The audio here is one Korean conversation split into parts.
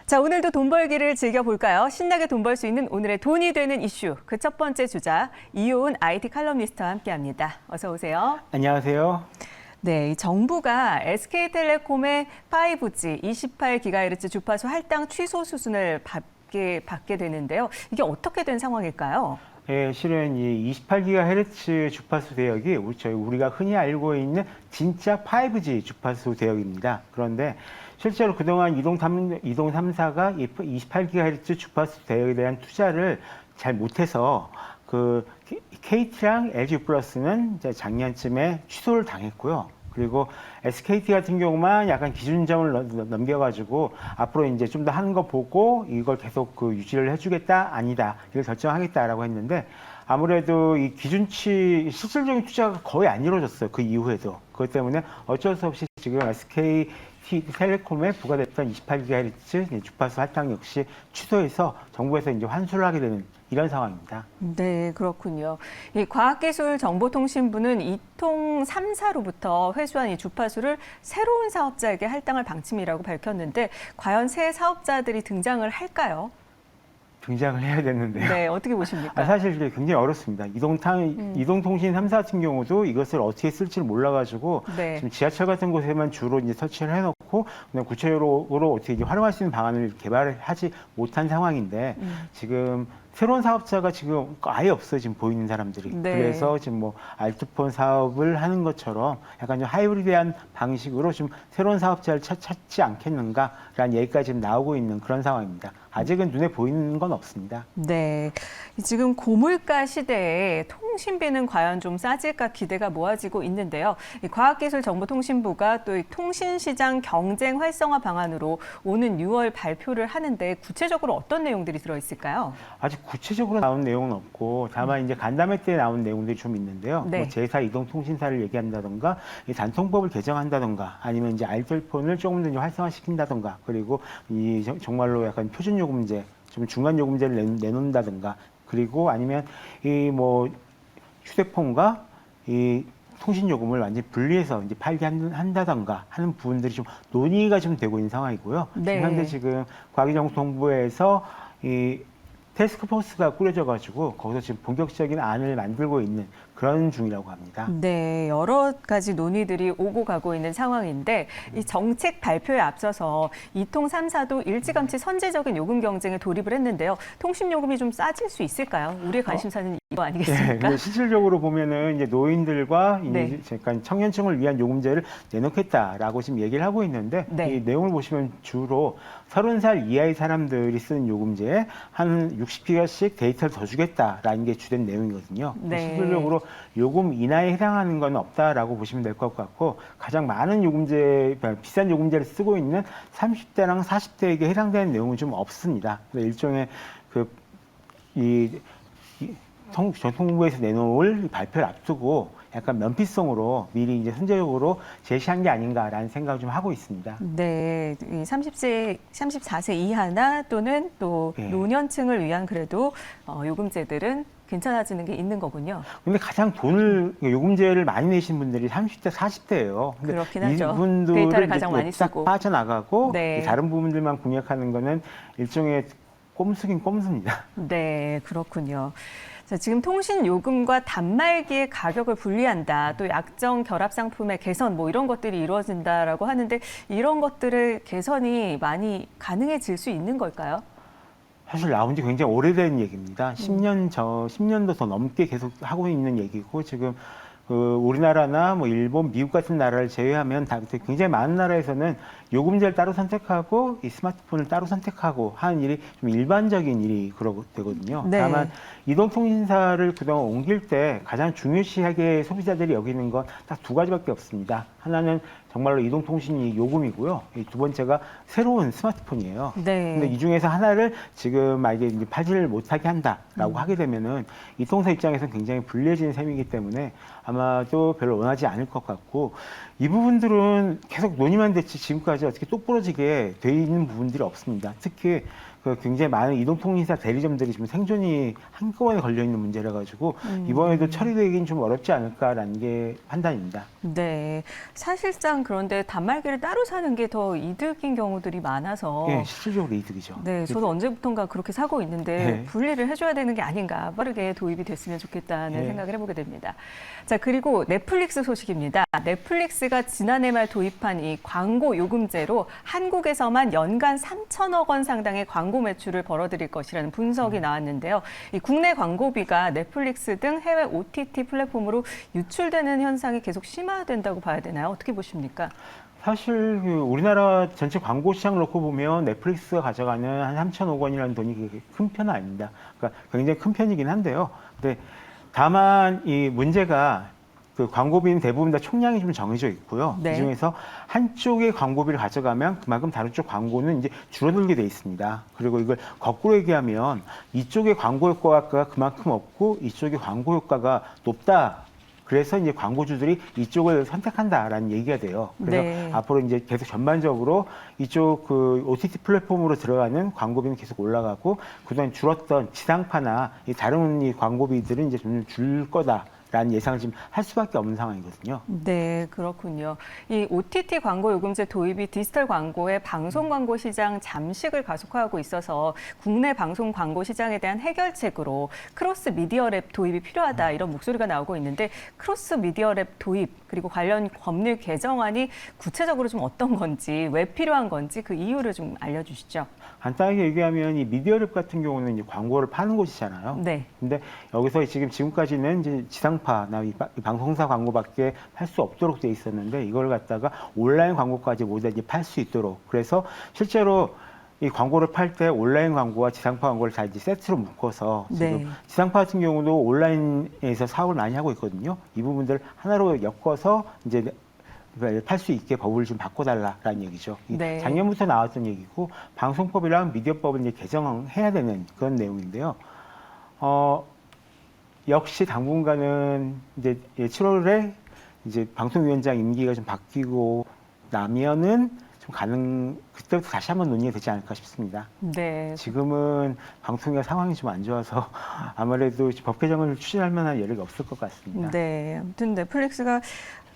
자, 오늘도 돈 벌기를 즐겨볼까요? 신나게 돈 벌 수 있는 오늘의 돈이 되는 이슈. 그 첫 번째 주자, 이효은 IT 칼럼니스트와 함께합니다. 어서 오세요. 안녕하세요. 네, 정부가 SK텔레콤의 5G 28GHz 주파수 할당 취소 수순을 받게 되는데요. 이게 어떻게 된 상황일까요? 예, 실은 이 28GHz 주파수 대역이 우리가 흔히 알고 있는 진짜 5G 주파수 대역입니다. 그런데 실제로 그동안 이동 3사가 28GHz 주파수 대역에 대한 투자를 잘 못해서 KT랑 LG 플러스는 작년쯤에 취소를 당했고요. 그리고 SKT 같은 경우만 약간 기준점을 넘겨가지고 앞으로 이제 좀 더 하는 거 보고 이걸 계속 유지를 해주겠다, 아니다, 이걸 결정하겠다라고 했는데 아무래도 이 기준치 실질적인 투자가 거의 안 이루어졌어요. 그 이후에도. 그것 때문에 어쩔 수 없이 지금 SK텔레콤에 부과됐던 28GHz 주파수 할당 역시 취소해서 정부에서 이제 환수를 하게 되는 이런 상황입니다. 네, 그렇군요. 이 과학기술정보통신부는 이통 3사로부터 회수한 이 주파수를 새로운 사업자에게 할당할 방침이라고 밝혔는데 과연 새 사업자들이 등장을 할까요? 등장을 해야 되는데요. 네, 어떻게 보십니까? 사실 이게 굉장히 어렵습니다. 이동통신 3사 같은 경우도 이것을 어떻게 쓸지를 몰라가지고 네. 지금 지하철 같은 곳에만 주로 이제 설치를 해놓고 그냥 구체적으로 어떻게 이제 활용할 수 있는 방안을 개발하지 못한 상황인데 지금 새로운 사업자가 지금 아예 없어요. 지금 보이는 사람들이. 네. 그래서 지금 뭐 알트폰 사업을 하는 것처럼 약간 좀 하이브리드한 방식으로 좀 새로운 사업자를 찾지 않겠는가라는 얘기까지 지금 나오고 있는 그런 상황입니다. 아직은 눈에 보이는 건 없습니다. 네, 지금 고물가 시대에 통신비는 과연 좀 싸질까 기대가 모아지고 있는데요. 과학기술정보통신부가 또 통신시장 경쟁 활성화 방안으로 오는 6월 발표를 하는데 구체적으로 어떤 내용들이 들어있을까요? 아직 구체적으로 나온 내용은 없고 다만 이제 간담회 때 나온 내용들이 좀 있는데요. 네. 뭐 제4 이동통신사를 얘기한다던가 단통법을 개정한다던가 아니면 이제 알뜰폰을 조금 더 활성화시킨다던가 그리고 이 정말로 약간 표준 요금제, 좀 중간 요금제를 내놓는다든가 그리고 아니면 이 뭐 휴대폰과 이 통신 요금을 완전히 분리해서 이제 팔게 한다던가 하는 부분들이 좀 논의가 좀 되고 있는 상황이고요. 네. 현재 지금 과기정통부에서 이 태스크포스가 꾸려져가지고 거기서 지금 본격적인 안을 만들고 있는 그런 중이라고 합니다. 네, 여러 가지 논의들이 오고 가고 있는 상황인데 이 정책 발표에 앞서서 이통 3사도 일찌감치 선제적인 요금 경쟁에 돌입을 했는데요. 통신 요금이 좀 싸질 수 있을까요? 우리의 관심사는 이거 아니겠습니까? 네, 실질적으로 보면은 이제 노인들과 네. 약간 청년층을 위한 요금제를 내놓겠다라고 지금 얘기를 하고 있는데 네. 이 내용을 보시면 주로 30살 이하의 사람들이 쓰는 요금제에 한 60기가씩 데이터를 더 주겠다라는 게 주된 내용이거든요. 네. 실질적으로 요금 인하에 해당하는 건 없다라고 보시면 될 것 같고 가장 많은 비싼 요금제를 쓰고 있는 30대랑 40대에게 해당되는 내용은 좀 없습니다. 일종의 전통부에서 내놓을 발표를 앞두고 약간 면피성으로 미리 이제 선제적으로 제시한 게 아닌가라는 생각을 좀 하고 있습니다. 네, 34세 이하나 또는 또 네. 노년층을 위한 그래도 요금제들은 괜찮아지는 게 있는 거군요. 근데 가장 요금제를 많이 내신 분들이 30대, 40대예요. 그렇긴 하죠. 이분들을 데이터를 가장 많이 싹 쓰고. 빠져나가고 네. 다른 부분들만 공략하는 거는 일종의 꼼수긴 꼼수입니다. 네, 그렇군요. 자, 지금 통신 요금과 단말기의 가격을 분리한다, 또 약정 결합 상품의 개선, 뭐 이런 것들이 이루어진다라고 하는데 이런 것들의 개선이 많이 가능해질 수 있는 걸까요? 사실 나온 지 굉장히 오래된 얘기입니다. 10년도 더 넘게 계속 하고 있는 얘기고 지금 우리나라나 뭐 일본, 미국 같은 나라를 제외하면 굉장히 많은 나라에서는 요금제를 따로 선택하고 이 스마트폰을 따로 선택하고 하는 일이 좀 일반적인 일이 그러고 되거든요. 네. 다만 이동통신사를 그동안 옮길 때 가장 중요시하게 소비자들이 여기는 건 딱 두 가지밖에 없습니다. 하나는 정말로 이동통신이 요금이고요. 두 번째가 새로운 스마트폰이에요. 네. 근데 이 중에서 하나를 지금 만약에 이제 팔지를 못하게 한다라고 하게 되면은 이통사 입장에서는 굉장히 불리해지는 셈이기 때문에 아마도 별로 원하지 않을 것 같고 이 부분들은 계속 논의만 됐지 지금까지 어떻게 똑부러지게 돼 있는 부분들이 없습니다. 특히 굉장히 많은 이동통신사 대리점들이 지금 생존이 한꺼번에 걸려 있는 문제라 가지고 이번에도 처리되기는 좀 어렵지 않을까라는 게 판단입니다. 네, 사실상 그런데 단말기를 따로 사는 게 더 이득인 경우들이 많아서 예, 실질적으로 이득이죠. 네, 저도 언제부턴가 그렇게 사고 있는데 네. 분리를 해줘야 되는 게 아닌가, 빠르게 도입이 됐으면 좋겠다는 네. 생각을 해보게 됩니다. 자, 그리고 넷플릭스 소식입니다. 넷플릭스가 지난해 말 도입한 이 광고 요금제로 한국에서만 연간 3천억 원 상당의 광고 매출을 벌어들일 것이라는 분석이 나왔는데요. 이 국내 광고비가 넷플릭스 등 해외 OTT 플랫폼으로 유출되는 현상이 계속 심화된다고 봐야 되나요? 어떻게 보십니까? 사실 그 우리나라 전체 광고 시장을 놓고 보면 넷플릭스가 가져가는 한 3천억 원이라는 돈이 그렇게 큰 편은 아닙니다. 그러니까 굉장히 큰 편이긴 한데요. 근데 다만 이 문제가 그 광고비는 대부분 다 총량이 좀 정해져 있고요. 네. 그중에서 한쪽의 광고비를 가져가면 그만큼 다른 쪽 광고는 이제 줄어들게 돼 있습니다. 그리고 이걸 거꾸로 얘기하면 이쪽의 광고 효과가 그만큼 없고 이쪽의 광고 효과가 높다. 그래서 이제 광고주들이 이쪽을 선택한다라는 얘기가 돼요. 그래서 네. 앞으로 이제 계속 전반적으로 이쪽 그 OTT 플랫폼으로 들어가는 광고비는 계속 올라가고 그동안 줄었던 지상파나 이 다른 이 광고비들은 이제 좀 줄 거다라는 예상을 지금 할 수밖에 없는 상황이거든요. 네, 그렇군요. 이 OTT 광고 요금제 도입이 디지털 광고의 방송 광고 시장 잠식을 가속화하고 있어서 국내 방송 광고 시장에 대한 해결책으로 크로스 미디어 랩 도입이 필요하다, 이런 목소리가 나오고 있는데, 크로스 미디어 랩 도입 그리고 관련 법률 개정안이 구체적으로 좀 어떤 건지, 왜 필요한 건지 그 이유를 좀 알려주시죠. 간단하게 얘기하면 이 미디어랩 같은 경우는 이제 광고를 파는 곳이잖아요. 네. 근데 여기서 지금까지는 이제 지상파나 이 방송사 광고밖에 팔 수 없도록 돼 있었는데 이걸 갖다가 온라인 광고까지 모두 이제 팔 수 있도록. 그래서 실제로 이 광고를 팔 때 온라인 광고와 지상파 광고를 다 이제 세트로 묶어서 지금 네. 지상파 같은 경우도 온라인에서 사업을 많이 하고 있거든요. 이 부분들 하나로 엮어서 이제 팔 수 있게 법을 좀 바꿔달라라는 얘기죠. 네. 작년부터 작년부터 나왔던 얘기고 방송법이랑 미디어법은 이제 개정해야 되는 그런 내용인데요. 역시 당분간은 이제 7월에 이제 방송위원장 임기가 좀 바뀌고 나면은 그때부터 다시 한번 논의가 되지 않을까 싶습니다. 네. 지금은 방송의 상황이 좀 안 좋아서 아무래도 법 개정을 추진할 만한 여력이 없을 것 같습니다. 네. 아무튼 넷플릭스가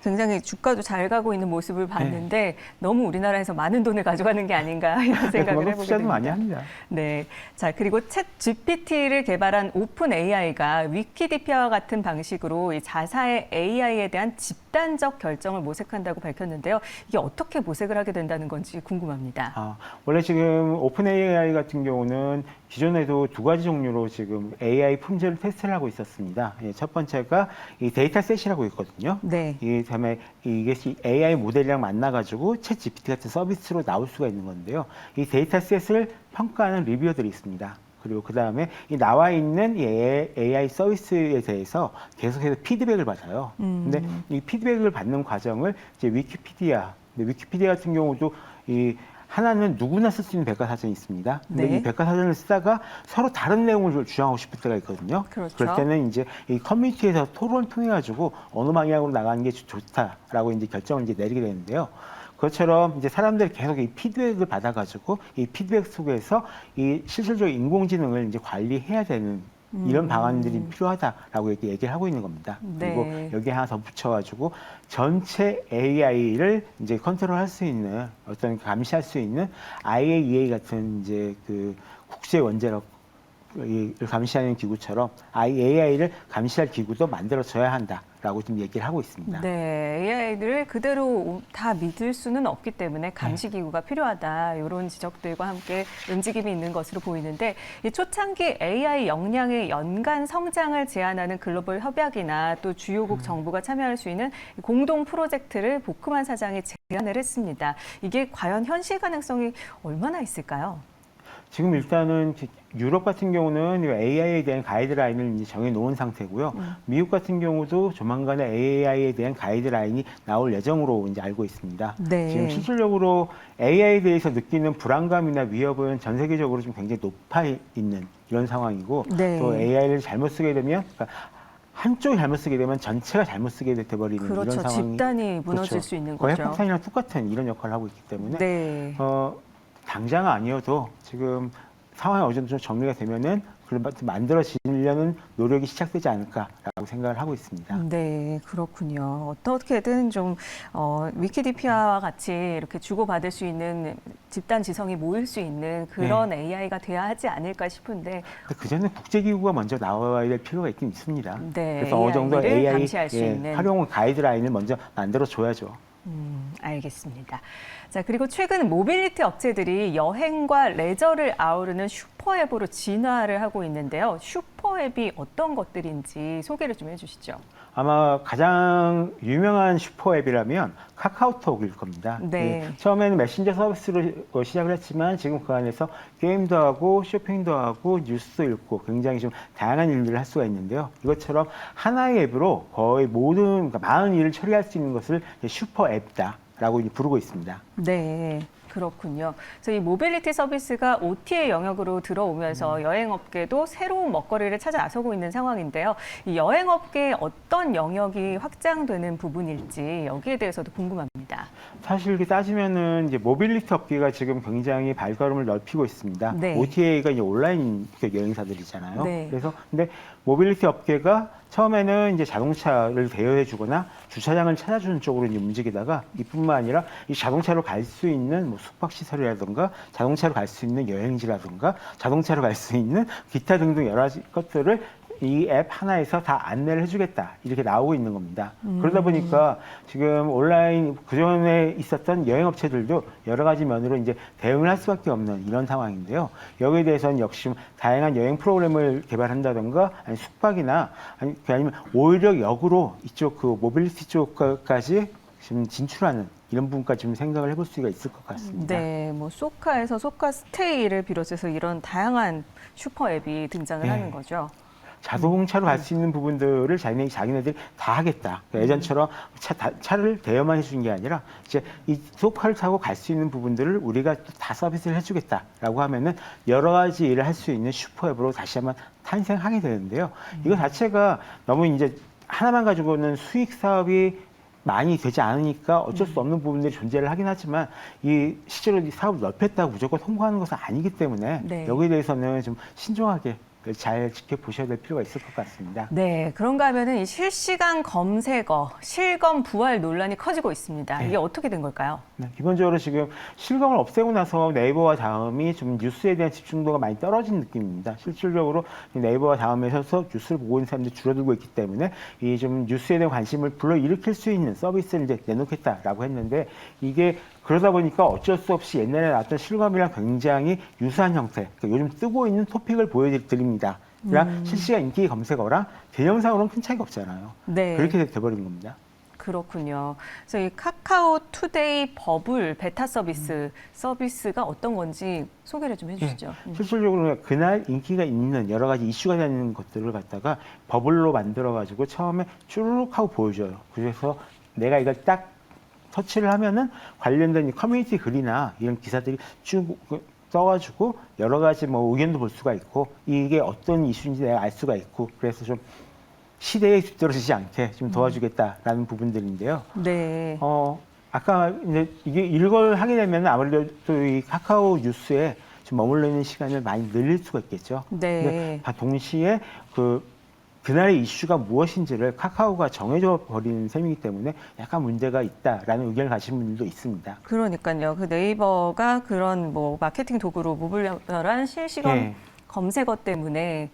굉장히 주가도 잘 가고 있는 모습을 봤는데 너무 우리나라에서 많은 돈을 가져가는 게 아닌가, 이런 생각을 해보게 투자도 됩니다. 많이 합니다. 네. 자, 그리고 챗 GPT를 개발한 오픈 AI가 위키디피아와 같은 방식으로 이 자사의 AI에 대한 집단적 결정을 모색한다고 밝혔는데요. 이게 어떻게 모색을 하게 된다는 건지 궁금합니다. 원래 지금 오픈 AI 같은 경우는 기존에도 두 가지 종류로 지금 AI 품질 테스트를 하고 있었습니다. 첫 번째가 이 데이터셋이라고 있거든요. 네. 그다음에 이게 AI 모델이랑 만나가지고 챗 GPT 같은 서비스로 나올 수가 있는 건데요. 이 데이터셋을 평가하는 리뷰어들이 있습니다. 그리고 그 다음에 이 나와 있는 이 AI 서비스에 대해서 계속해서 피드백을 받아요. 근데 이 피드백을 받는 과정을 이제 위키피디아, 근데 위키피디아 같은 경우도 이 하나는 누구나 쓸 수 있는 백과사전이 있습니다. 근데 네. 이 백과사전을 쓰다가 서로 다른 내용을 주장하고 싶을 때가 있거든요. 그렇죠. 그럴 때는 이제 이 커뮤니티에서 토론을 통해 가지고 어느 방향으로 나가는 게 좋다라고 이제 결정을 이제 내리게 되는데요. 그것처럼 이제 사람들이 계속 이 피드백을 받아가지고 이 피드백 속에서 이 실질적으로 인공지능을 이제 관리해야 되는 이런 방안들이 필요하다라고 이렇게 얘기를 하고 있는 겁니다. 네. 그리고 여기에 하나 더 붙여가지고 전체 AI를 이제 컨트롤할 수 있는 어떤 감시할 수 있는 IAEA 같은 이제 그 국제 원자력 을 감시하는 기구처럼 AI를 감시할 기구도 만들어져야 한다라고 지금 얘기를 하고 있습니다. 네, AI들을 그대로 다 믿을 수는 없기 때문에 감시기구가 필요하다, 이런 지적들과 함께 움직임이 있는 것으로 보이는데, 이 초창기 AI 역량의 연간 성장을 제한하는 글로벌 협약이나 또 주요국 정부가 참여할 수 있는 공동 프로젝트를 보크만 사장이 제안을 했습니다. 이게 과연 현실 가능성이 얼마나 있을까요? 지금 일단은 유럽 같은 경우는 AI에 대한 가이드라인을 이제 정해놓은 상태고요. 미국 같은 경우도 조만간에 AI에 대한 가이드라인이 나올 예정으로 이제 알고 있습니다. 네. 지금 실질적으로 AI에 대해서 느끼는 불안감이나 위협은 전 세계적으로 좀 굉장히 높아 있는 이런 상황이고, 네. 또 AI를 잘못 쓰게 되면 한쪽이 잘못 쓰게 되면 전체가 잘못 쓰게 돼버리는 그렇죠. 이런 상황이 집단이 무너질 그렇죠. 수 있는 거의 거죠. 핵폭탄이랑 똑같은 이런 역할을 하고 있기 때문에 네. 당장 아니어도 지금 상황이 어느 정도 좀 정리가 되면은 그런 만들어지려는 노력이 시작되지 않을까라고 생각을 하고 있습니다. 네, 그렇군요. 어떻게든 좀 위키디피아와 같이 이렇게 주고받을 수 있는 집단 지성이 모일 수 있는 그런 AI가 돼야 하지 않을까 싶은데 그 전에 국제기구가 먼저 나와야 될 필요가 있긴 있습니다. 네, 그래서 어느 정도 AI를 AI 감시할 수 있는. 활용 가이드라인을 먼저 만들어 줘야죠. 알겠습니다. 자, 그리고 최근 모빌리티 업체들이 여행과 레저를 아우르는 슈퍼앱으로 진화를 하고 있는데요. 슈퍼앱이 어떤 것들인지 소개를 좀 해주시죠. 아마 가장 유명한 슈퍼앱이라면 카카오톡일 겁니다. 네. 처음에는 메신저 서비스로 시작을 했지만 지금 그 안에서 게임도 하고 쇼핑도 하고 뉴스도 읽고 굉장히 좀 다양한 일들을 할 수가 있는데요. 이것처럼 하나의 앱으로 거의 모든, 그러니까 많은 일을 처리할 수 있는 것을 슈퍼앱이다라고 부르고 있습니다. 네. 그렇군요. 그래서 이 모빌리티 서비스가 OTA 영역으로 들어오면서 여행업계도 새로운 먹거리를 찾아 나서고 있는 상황인데요. 이 여행업계의 어떤 영역이 확장되는 부분일지 여기에 대해서도 궁금합니다. 사실 이렇게 따지면은 이제 모빌리티 업계가 지금 굉장히 발걸음을 넓히고 있습니다. 네. OTA가 이제 온라인 여행사들이잖아요. 네. 그래서 근데 모빌리티 업계가 처음에는 이제 자동차를 대여해주거나 주차장을 찾아주는 쪽으로 이제 움직이다가 이뿐만 아니라 이 자동차로 갈 수 있는 뭐 숙박시설이라든가 자동차로 갈 수 있는 여행지라든가 자동차로 갈 수 있는 기타 등등 여러 가지 것들을 이 앱 하나에서 다 안내를 해주겠다 이렇게 나오고 있는 겁니다. 그러다 보니까 지금 온라인 그전에 있었던 여행업체들도 여러 가지 면으로 이제 대응을 할 수밖에 없는 이런 상황인데요. 여기에 대해서는 역시 다양한 여행 프로그램을 개발한다든가 아니 숙박이나 아니면 오히려 역으로 이쪽 그 모빌리티 쪽까지 지금 진출하는 이런 부분까지 좀 생각을 해볼 수가 있을 것 같습니다. 네, 뭐 소카에서 소카 스테이를 비롯해서 이런 다양한 슈퍼 앱이 등장을 하는 거죠. 자동차로 갈 수 있는 부분들을 자기네들이 다 하겠다. 그러니까 예전처럼 차를 대여만 해주는 게 아니라 이제 이 소카를 타고 갈 수 있는 부분들을 우리가 다 서비스를 해주겠다라고 하면은 여러 가지 일을 할 수 있는 슈퍼앱으로 다시 한번 탄생하게 되는데요. 이거 자체가 너무 이제 하나만 가지고는 수익 사업이 많이 되지 않으니까 어쩔 수 없는 부분들이 존재를 하긴 하지만 이 실제로 이 사업을 넓혔다고 무조건 성공하는 것은 아니기 때문에 네. 여기에 대해서는 좀 신중하게 잘 지켜보셔야 될 필요가 있을 것 같습니다. 네, 그런가 하면은 이 실시간 검색어, 실검 부활 논란이 커지고 있습니다. 이게 어떻게 된 걸까요? 네, 기본적으로 지금 실검을 없애고 나서 네이버와 다음이 좀 뉴스에 대한 집중도가 많이 떨어진 느낌입니다. 실질적으로 네이버와 다음에서 뉴스를 보고 있는 사람들이 줄어들고 있기 때문에 이 좀 뉴스에 대한 관심을 불러일으킬 수 있는 서비스를 이제 내놓겠다라고 했는데 이게 그러다 보니까 어쩔 수 없이 옛날에 나왔던 실검이랑 굉장히 유사한 형태, 그러니까 요즘 뜨고 있는 토픽을 보여드립니다. 그러니까 실시간 인기 검색어랑 개념상으로는 큰 차이가 없잖아요. 네. 그렇게 돼버린 겁니다. 그렇군요. 그래서 이 카카오 투데이 버블 베타 서비스가 어떤 건지 소개를 좀 해주시죠. 실질적으로 그날 인기가 있는 여러 가지 이슈가 되는 것들을 갖다가 버블로 만들어가지고 처음에 쭈르륵 하고 보여줘요. 그래서 내가 이걸 딱 터치를 하면은 관련된 이 커뮤니티 글이나 이런 기사들이 쭉 써가지고 여러 가지 뭐 의견도 볼 수가 있고 이게 어떤 이슈인지 내가 알 수가 있고 그래서 좀 시대에 뒤떨어지지 않게 좀 도와주겠다라는 부분들인데요. 네. 아까 이제 이걸 하게 되면 아무래도 또 이 카카오 뉴스에 좀 머물러 있는 시간을 많이 늘릴 수가 있겠죠. 네. 근데 동시에 그날의 이슈가 무엇인지를 카카오가 정해져 버리는 셈이기 때문에 약간 문제가 있다라는 의견을 가진 분들도 있습니다. 그러니까요. 그 네이버가 그런 뭐 마케팅 도구로 무분별한 실시간 검색어 때문에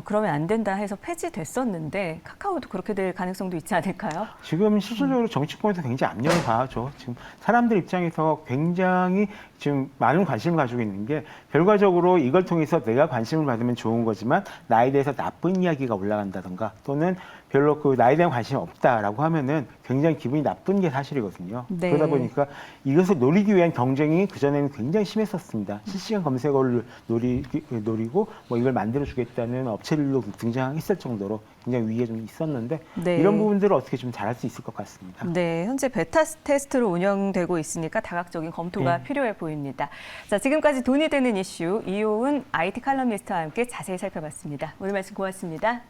그러면 안 된다 해서 폐지됐었는데 카카오도 그렇게 될 가능성도 있지 않을까요? 지금 실질적으로 정치권에서 굉장히 압력을 가하죠. 지금 사람들 입장에서 굉장히 지금 많은 관심을 가지고 있는 게 결과적으로 이걸 통해서 내가 관심을 받으면 좋은 거지만 나에 대해서 나쁜 이야기가 올라간다든가 또는 별로 그 나에 대한 관심이 없다라고 하면은 굉장히 기분이 나쁜 게 사실이거든요. 네. 그러다 보니까 이것을 노리기 위한 경쟁이 그전에는 굉장히 심했었습니다. 실시간 검색어를 노리고 뭐 이걸 만들어주겠다는 업체들도 등장했을 정도로 굉장히 위기가 좀 있었는데 네. 이런 부분들을 어떻게 좀 잘할 수 있을 것 같습니다. 네, 현재 베타 테스트로 운영되고 있으니까 다각적인 검토가 필요해 보입니다. 자, 지금까지 돈이 되는 이슈 이효은 IT 칼럼니스트와 함께 자세히 살펴봤습니다. 오늘 말씀 고맙습니다.